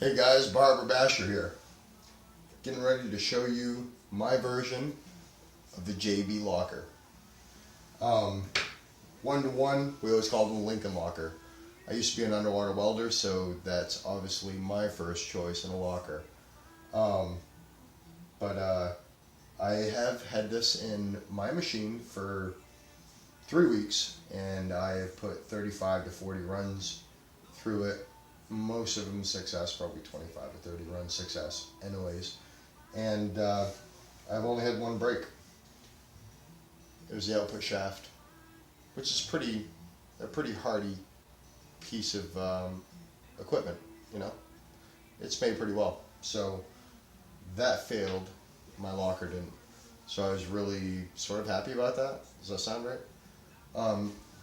Hey guys, Barber Basher here. Getting ready to show you my version of the JB locker. 1-to-1, we always called them the Lincoln locker. I used to be an underwater welder, so that's obviously my first choice in a locker. I have had this in my machine for 3 weeks, and I have put 35 to 40 runs through it. Most of them success, probably 25 to 30 runs success anyways. And I've only had one break. There's the output shaft, which is a pretty hardy piece of equipment, you know. It's made pretty well. So that failed, my locker didn't. So I was really sort of happy about that. Does that sound right?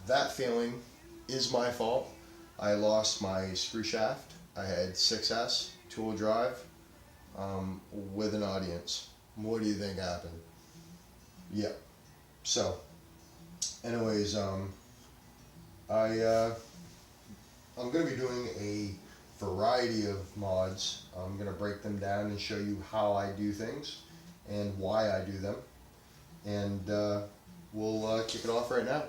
That failing is my fault. I lost my screw shaft. I had 6S, two-wheel drive, with an audience. What do you think happened? Yeah. So, anyways, I'm going to be doing a variety of mods. I'm going to break them down and show you how I do things and why I do them. And we'll kick it off right now.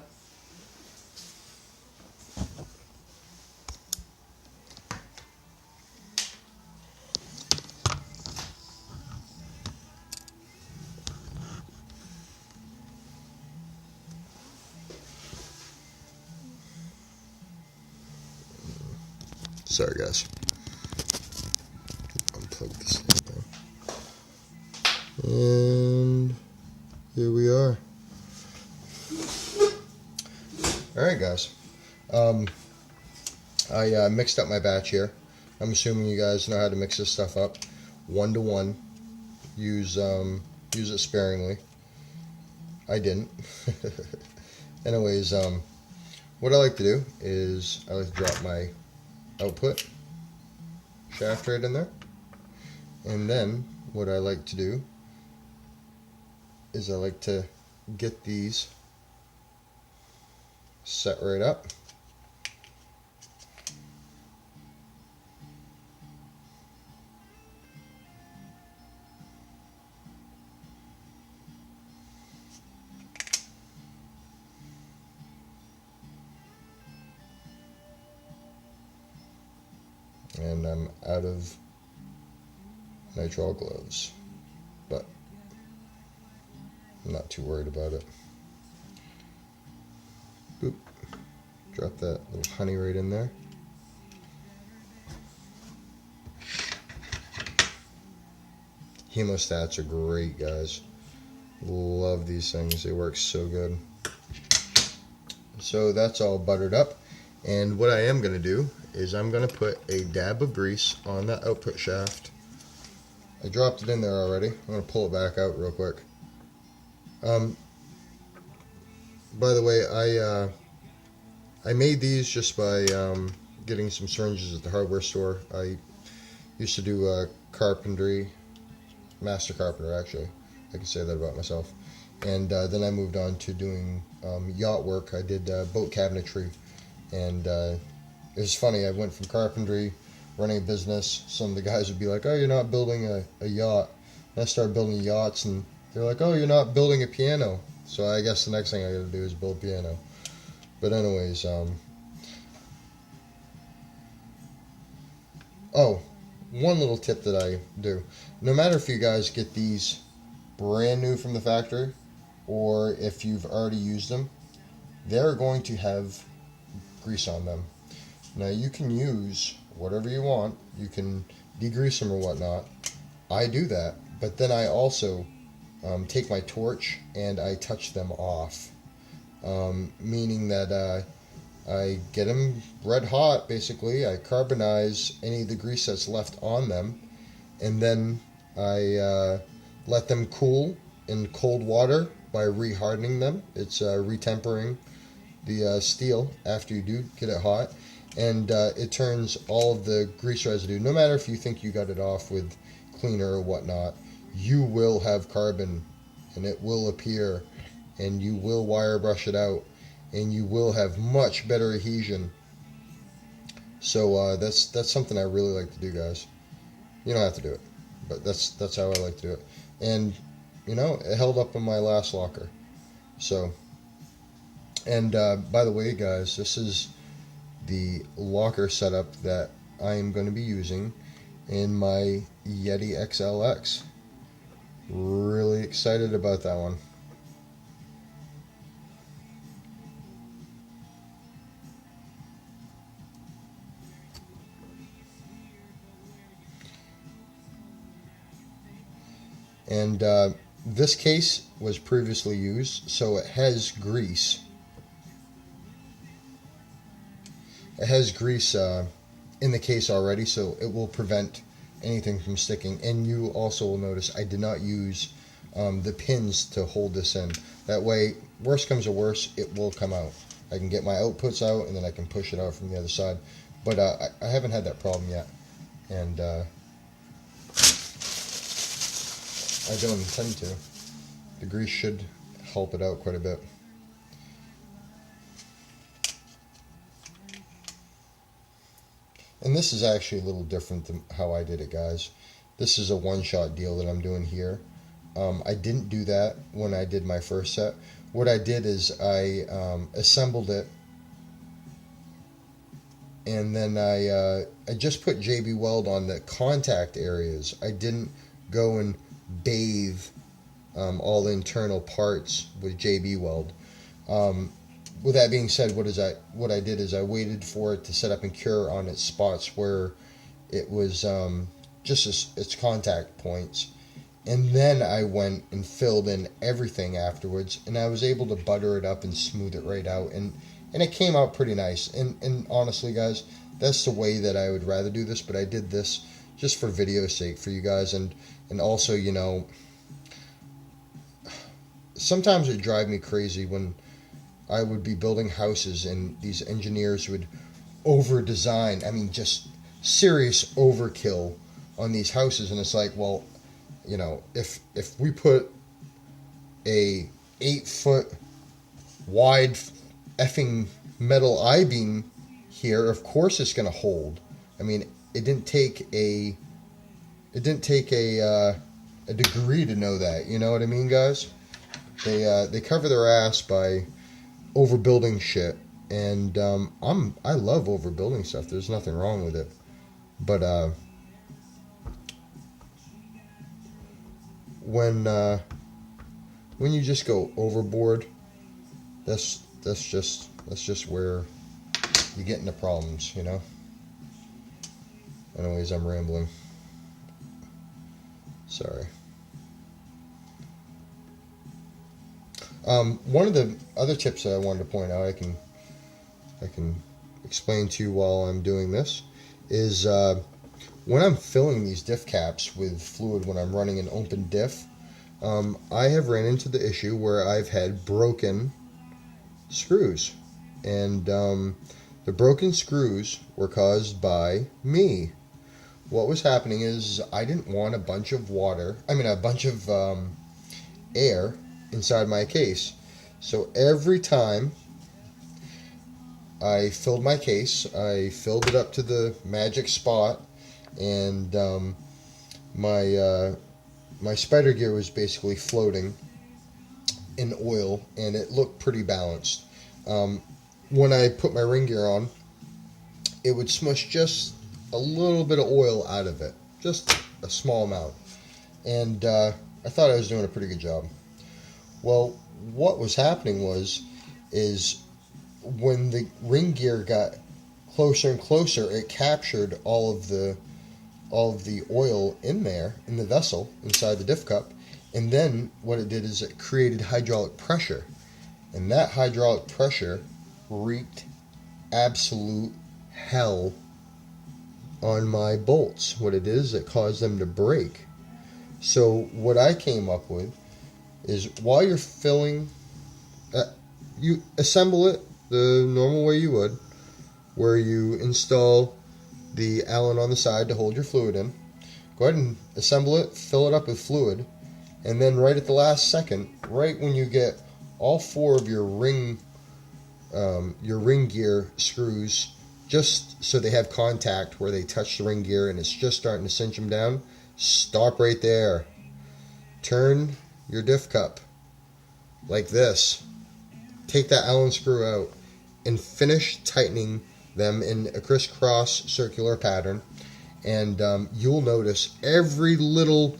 Sorry guys. Unplug this thing now. And here we are. Alright guys. I mixed up my batch here. I'm assuming you guys know how to mix this stuff up. 1-to-1. Use it sparingly. I didn't. Anyways, what I like to do is I like to drop my output shaft right in there, and then what I like to do is I like to get these set right up, and I'm out of nitrile gloves, but I'm not too worried about it. Boop. Drop that little honey right in there. Hemostats are great, guys. Love these things. They work so good. So that's all buttered up. And what I am going to do is I'm going to put a dab of grease on that output shaft. I dropped it in there already. I'm going to pull it back out real quick. By the way, I made these just by getting some syringes at the hardware store. I used to do carpentry, master carpenter actually. I can say that about myself. And then I moved on to doing yacht work. I did boat cabinetry. And it was funny, I went from carpentry, running a business. Some of the guys would be like, oh, you're not building a yacht. And I started building yachts, and they're like, oh, you're not building a piano. So I guess the next thing I gotta do is build a piano. But anyways, oh, one little tip that I do. No matter if you guys get these brand new from the factory, or if you've already used them, they're going to have grease on them. Now you can use whatever you want. You can degrease them or whatnot. I do that, but then I also take my torch and I touch them off, meaning that I get them red hot. Basically, I carbonize any of the grease that's left on them, and then I let them cool in cold water by rehardening them. It's retempering the steel after you do get it hot, and it turns all of the grease residue, no matter if you think you got it off with cleaner or whatnot, you will have carbon, and it will appear, and you will wire brush it out, and you will have much better adhesion. So that's something I really like to do, guys. You don't have to do it, but that's how I like to do it. And you know, it held up in my last locker. So, and by the way, guys, this is the locker setup that I am going to be using in my Yeti XLX. Really excited about that one. And this case was previously used, so it has grease. It has grease in the case already, so it will prevent anything from sticking. And you also will notice I did not use the pins to hold this in. That way, worst comes to worst, it will come out. I can get my outputs out, and then I can push it out from the other side. But I haven't had that problem yet, and I don't intend to. The grease should help it out quite a bit. And this is actually a little different than how I did it, guys. This is a one-shot deal that I'm doing here. I didn't do that when I did my first set. What I did is I assembled it, and then I just put JB Weld on the contact areas. I didn't go and bathe all the internal parts with JB Weld. With that being said, what I did is I waited for it to set up and cure on its spots where it was just its contact points, and then I went and filled in everything afterwards, and I was able to butter it up and smooth it right out, and it came out pretty nice. And honestly, guys, that's the way that I would rather do this, but I did this just for video's sake for you guys, and also, you know, sometimes it drive me crazy when I would be building houses and these engineers would over design, I mean just serious overkill on these houses, and it's like, well, you know, if we put a 8-foot wide effing metal I-beam here, of course it's going to hold. I mean, it didn't take a degree to know that, you know what I mean, guys? They cover their ass by overbuilding shit, and I love overbuilding stuff. There's nothing wrong with it, but when you just go overboard, that's just where you get into problems, you know. Anyways, I'm rambling. Sorry. One of the other tips that I wanted to point out, I can explain to you while I'm doing this, is when I'm filling these diff caps with fluid when I'm running an open diff, I have ran into the issue where I've had broken screws, and the broken screws were caused by me. What was happening is I didn't want a bunch of air inside my case. So every time I filled my case, I filled it up to the magic spot, and my spider gear was basically floating in oil, and it looked pretty balanced. When I put my ring gear on, it would smush just a little bit of oil out of it, just a small amount, and I thought I was doing a pretty good job. Well, what was happening is when the ring gear got closer and closer, it captured all of the oil in there in the vessel inside the diff cup, and then what it did is it created hydraulic pressure, and that hydraulic pressure wreaked absolute hell on my bolts. What it is, it caused them to break. So what I came up with is, while you're filling, you assemble it the normal way you would, where you install the Allen on the side to hold your fluid in. Go ahead and assemble it, fill it up with fluid, and then right at the last second, right when you get all 4 of your ring gear screws just so they have contact where they touch the ring gear and it's just starting to cinch them down, stop right there. Turn your diff cup like this. Take that Allen screw out and finish tightening them in a crisscross circular pattern, and you'll notice every little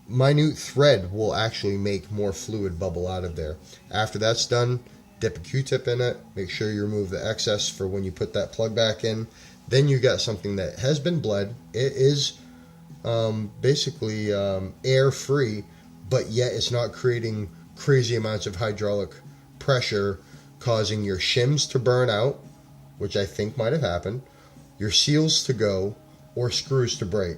minute thread will actually make more fluid bubble out of there. After that's done, dip a Q-tip in it, make sure you remove the excess for when you put that plug back in. Then you got something that has been bled. It is basically air free, but yet it's not creating crazy amounts of hydraulic pressure causing your shims to burn out, which I think might have happened, your seals to go, or screws to break.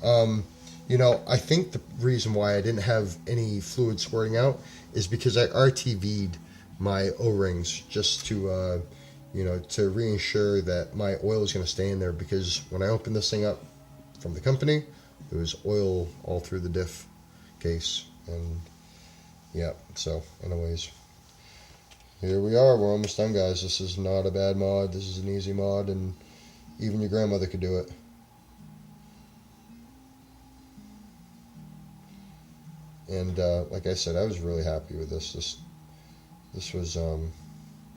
I think the reason why I didn't have any fluid squirting out is because I RTV'd my O-rings just to reassure that my oil is going to stay in there, because when I opened this thing up from the company, there was oil all through the diff case. And yeah, so anyways, here we are. We're almost done, guys. This is not a bad mod. This is an easy mod, and even your grandmother could do it. And like I said, I was really happy with this. This was